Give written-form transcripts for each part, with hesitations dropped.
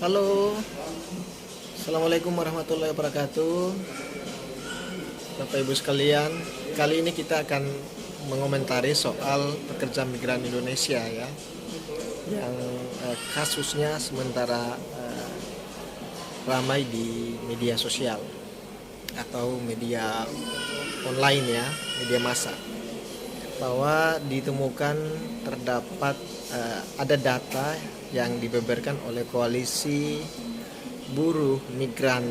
Halo, Assalamualaikum warahmatullahi wabarakatuh. Bapak Ibu sekalian, kali ini kita akan mengomentari soal pekerja migran Indonesia ya, yang kasusnya sementara ramai di media sosial atau media online ya, media massa, bahwa ditemukan terdapat ada data yang dibeberkan oleh koalisi buruh migran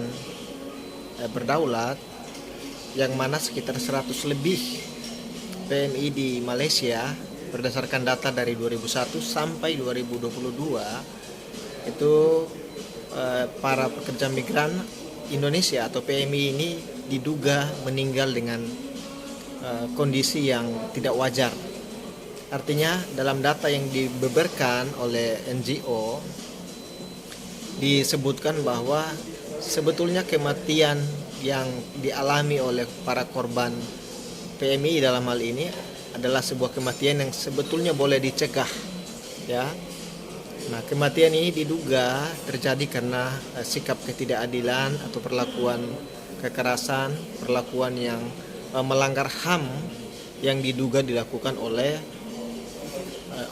berdaulat, yang mana sekitar 100 lebih PMI di Malaysia berdasarkan data dari 2001 sampai 2022 itu para pekerja migran Indonesia atau PMI ini diduga meninggal dengan kondisi yang tidak wajar. Artinya dalam data yang dibeberkan oleh NGO disebutkan bahwa sebetulnya kematian yang dialami oleh para korban PMI dalam hal ini adalah sebuah kematian yang sebetulnya boleh dicegah ya. Nah, kematian ini diduga terjadi karena sikap ketidakadilan atau perlakuan kekerasan, perlakuan yang melanggar HAM yang diduga dilakukan oleh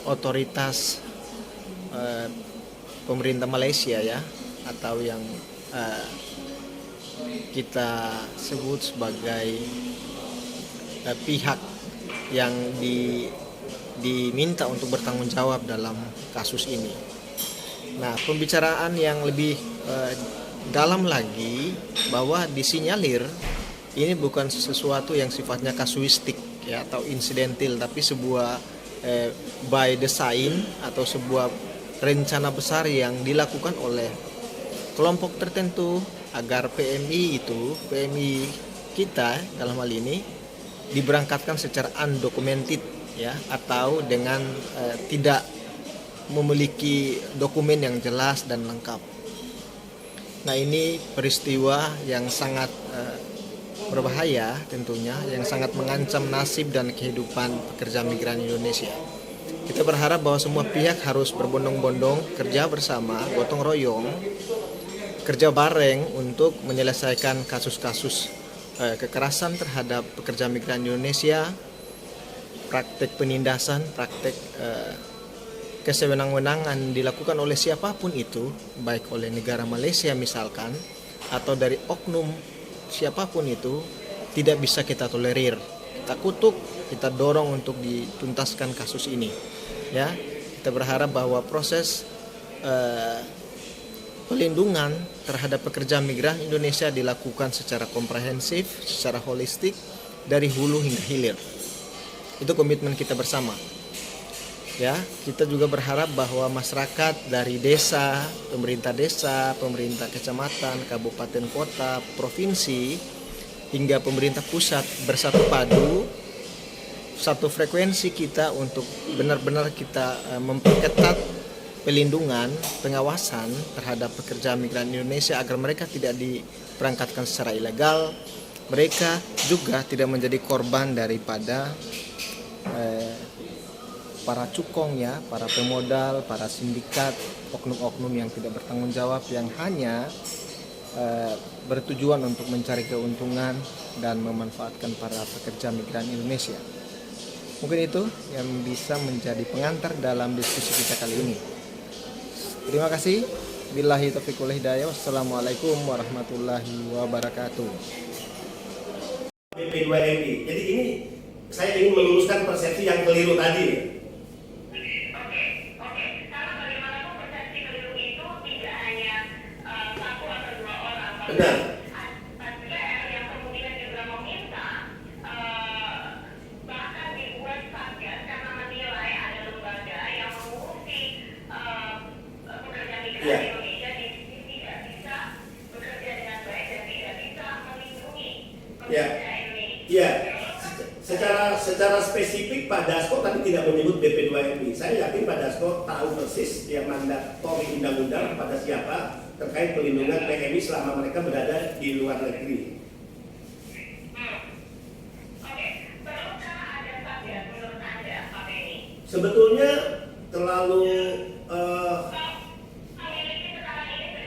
otoritas pemerintah Malaysia ya, atau yang kita sebut sebagai pihak yang diminta untuk bertanggung jawab dalam kasus ini. Nah, pembicaraan yang lebih dalam lagi bahwa disinyalir ini bukan sesuatu yang sifatnya kasuistik ya atau insidental, tapi sebuah by design atau sebuah rencana besar yang dilakukan oleh kelompok tertentu agar PMI kita dalam hal ini diberangkatkan secara undocumented ya, atau dengan tidak memiliki dokumen yang jelas dan lengkap. Nah, ini peristiwa yang sangat berbahaya tentunya, yang sangat mengancam nasib dan kehidupan pekerja migran Indonesia. Kita berharap bahwa semua pihak harus berbondong-bondong, kerja bersama, gotong royong, kerja bareng untuk menyelesaikan kasus-kasus kekerasan terhadap pekerja migran Indonesia, praktek penindasan, praktek kesewenang-wenangan dilakukan oleh siapapun itu, baik oleh negara Malaysia misalkan, atau dari oknum siapapun itu, tidak bisa kita tolerir. Kita kutuk, kita dorong untuk dituntaskan kasus ini. Ya, kita berharap bahwa proses pelindungan terhadap pekerja migran Indonesia dilakukan secara komprehensif, secara holistik, dari hulu hingga hilir. Itu komitmen kita bersama. Ya, kita juga berharap bahwa masyarakat dari desa, pemerintah kecamatan, kabupaten, kota, provinsi, hingga pemerintah pusat bersatu padu, satu frekuensi kita untuk benar-benar kita memperketat pelindungan, pengawasan terhadap pekerja migran Indonesia agar mereka tidak diberangkatkan secara ilegal, mereka juga tidak menjadi korban daripada para cukong ya, para pemodal, para sindikat, oknum-oknum yang tidak bertanggung jawab, yang hanya bertujuan untuk mencari keuntungan dan memanfaatkan para pekerja migran Indonesia. Mungkin itu yang bisa menjadi pengantar dalam diskusi kita kali ini. Terima kasih. Billahi taufiq wal hidayah. Wassalamualaikum warahmatullahi wabarakatuh. BP2MI. Jadi ini saya ingin meluruskan persepsi yang keliru tadi. Benar. Yang kemudian juga meminta bahkan dibuat satgas karena menilai ada lembaga yang mengurusi pekerja migran Indonesia tidak bisa bekerja dengan baik dan tidak bisa melindungi pekerja Indonesia. Iya. Secara spesifik Pak Dasko tadi tidak menyebut BP2MI. Saya yakin Pak Dasko tahu persis yang mandatori undang-undang pada siapa terkait pelindungan PMI selama mereka berada di luar negeri. Perlukah ada satgas menurut Anda, Pak Beni? Sebetulnya terlalu Memiliki sekarang ini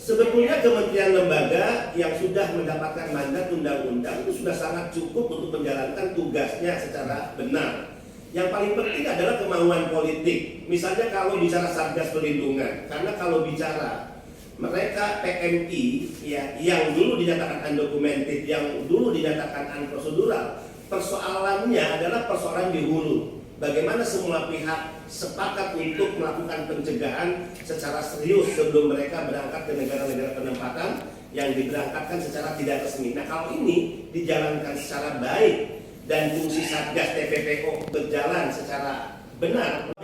Sebetulnya kementerian lembaga yang sudah mendapatkan mandat undang-undang itu sudah sangat cukup untuk menjalankan tugasnya secara benar. Yang paling penting adalah kemauan politik. Misalnya kalau bicara Satgas Perlindungan, karena kalau bicara mereka PMI ya, yang dulu dinyatakan undocumented, yang dulu dinyatakan unprocedural, persoalannya adalah persoalan di hulu. Bagaimana semua pihak sepakat untuk melakukan pencegahan secara serius sebelum mereka berangkat ke negara-negara penempatan yang diberangkatkan secara tidak resmi. Nah, kalau ini dijalankan secara baik dan fungsi Satgas TPPO berjalan secara benar,